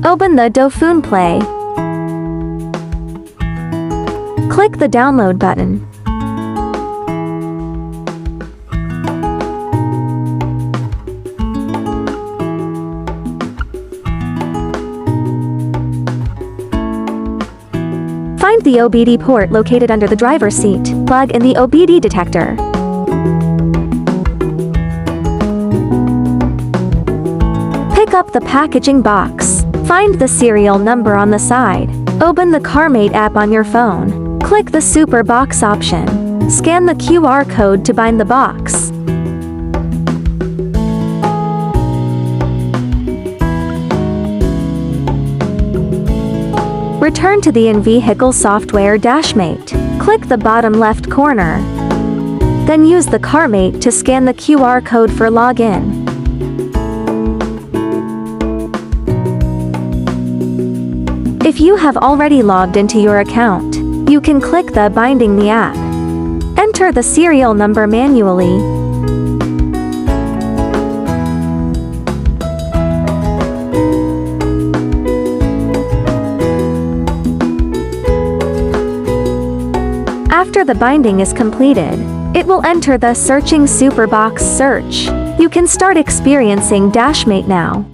Open the Dofun Play. Click the download button. Find the OBD port located under the driver's seat. Plug in the OBD detector. Pick up the packaging box. Find the serial number on the side. Open the CarMate app on your phone. Click the Superbox option. Scan the QR code to bind the box. Return to the in-vehicle software DashMate. Click the bottom left corner. Then use the CarMate to scan the QR code for login. If you have already logged into your account, you can click the Binding the app. Enter the serial number manually. After the binding is completed, it will enter the Searching Superbox search. You can start experiencing DashMate now.